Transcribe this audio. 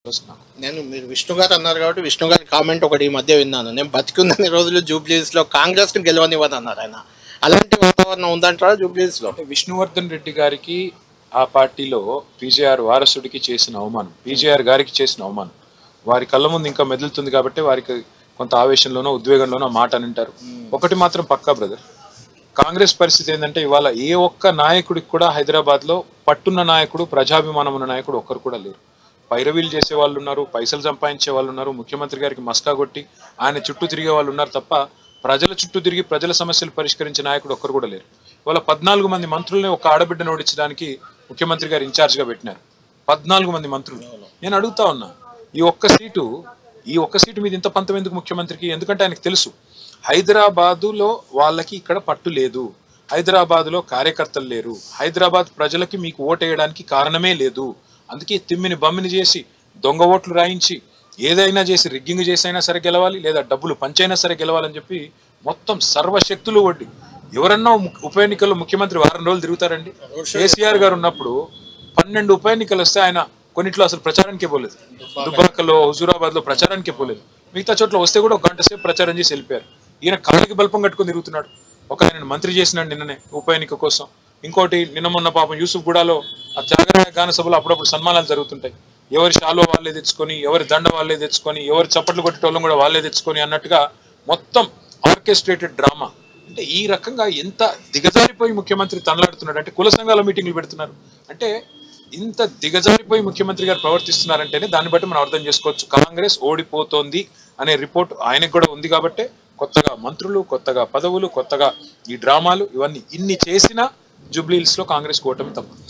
నేను మీరు విష్ణు గారు అన్నారు కాబట్టి విష్ణు గారి కామెంట్ ఒకటి ఈ మధ్య విన్నాను. నేను బతికున్నన్ని రోజులు జూబ్లీస్లో కాంగ్రెస్ని గెలవనివ్వను అన్నారు ఆయన. అలాంటి వాతావరణం ఉందంటారా జూబ్లీస్లో? విష్ణువర్ధన్ రెడ్డి గారికి ఆ పార్టీలో పీజేఆర్ వారసుడికి చేసిన అవమానం, పీజేఆర్ గారికి చేసిన అవమానం వారి కళ్ళ ముందు ఇంకా మెదులుతుంది కాబట్టి వారికి కొంత ఆవేశంలోనో ఉద్వేగంలోనో మాట అని అంటారు. ఒకటి మాత్రం పక్కా బ్రదర్, కాంగ్రెస్ పరిస్థితి ఏంటంటే ఇవాళ ఏ ఒక్క నాయకుడికి కూడా హైదరాబాద్లో పట్టున్న నాయకుడు, ప్రజాభిమానం ఉన్న నాయకుడు ఒక్కరు కూడా లేరు. పైరవీలు చేసే వాళ్ళు ఉన్నారు, పైసలు సంపాదించే వాళ్ళు ఉన్నారు, ముఖ్యమంత్రి గారికి మస్కా కొట్టి ఆయన చుట్టూ తిరిగే వాళ్ళు ఉన్నారు తప్ప ప్రజల చుట్టూ తిరిగి ప్రజల సమస్యలు పరిష్కరించే నాయకుడు ఒక్కరు కూడా లేరు. ఇవాళ 14 మంది మంత్రుల్ని ఒక ఆడబిడ్డను ఓడించడానికి ముఖ్యమంత్రి గారు ఇన్ఛార్జ్గా పెట్టినారు. 14 మంది మంత్రులు. నేను అడుగుతా ఉన్నా, ఈ ఒక్క సీటు మీద ఇంత పంతం ఎందుకు ముఖ్యమంత్రికి? ఎందుకంటే ఆయనకు తెలుసు హైదరాబాదులో వాళ్ళకి ఇక్కడ పట్టు లేదు, హైదరాబాదులో కార్యకర్తలు లేరు, హైదరాబాద్ ప్రజలకి మీకు ఓటేయడానికి కారణమే లేదు. అందుకే తిమ్మిని బమ్మిని చేసి దొంగ ఓట్లు రాయించి ఏదైనా చేసి రిగ్గింగ్ చేసి అయినా సరే గెలవాలి, లేదా డబ్బులు పంచైనా సరే గెలవాలని చెప్పి మొత్తం సర్వశక్తులు ఒడ్డి ఎవరన్నా ఉప ఎన్నికల్లో ముఖ్యమంత్రి వారం రోజులు తిరుగుతారండి? కేసీఆర్ గారు ఉన్నప్పుడు 12 ఉప ఎన్నికలు వస్తే ఆయన కొన్నిట్లో అసలు ప్రచారానికే పోలేదు. దుబ్బాకలో, హుజూరాబాద్లో ప్రచారానికే పోలేదు. మిగతా చోట్ల వస్తే కూడా ఒక గంట సేపు ప్రచారం చేసి వెళ్ళిపోయారు. ఈయన కాళ్ళకి బల్పం కట్టుకుని తిరుగుతున్నాడు. ఒక ఆయన మంత్రి చేసినాడు నిన్ననే ఉప ఎన్నిక కోసం. ఇంకోటి నిన్న మొన్న పాపం యూసుఫ్ గూడాలో ఆ త్యాగరాయ గాన సభలో అప్పుడప్పుడు సన్మానాలు జరుగుతుంటాయి. ఎవరి షాలో వాళ్ళే తెచ్చుకొని, ఎవరి దండ వాళ్ళే తెచ్చుకొని, ఎవరి చప్పట్లు కొట్టేటోళ్ళం కూడా వాళ్ళే తెచ్చుకొని అన్నట్టుగా మొత్తం ఆర్కెస్ట్రేటెడ్ డ్రామా. అంటే ఈ రకంగా ఎంత దిగజారిపోయి ముఖ్యమంత్రి తనలాడుతున్నాడు అంటే, కుల సంఘాల మీటింగ్లు పెడుతున్నారు అంటే, ఇంత దిగజారిపోయి ముఖ్యమంత్రి గారు ప్రవర్తిస్తున్నారంటేనే దాన్ని బట్టి మనం అర్థం చేసుకోవచ్చు కాంగ్రెస్ ఓడిపోతోంది అనే రిపోర్ట్ ఆయనకు కూడా ఉంది. కాబట్టి కొత్తగా మంత్రులు, కొత్తగా పదవులు, కొత్తగా ఈ డ్రామాలు ఇవన్నీ ఇన్ని చేసినా జూబ్లీహిల్స్ లో కాంగ్రెస్ ఓటమి తప్పదు.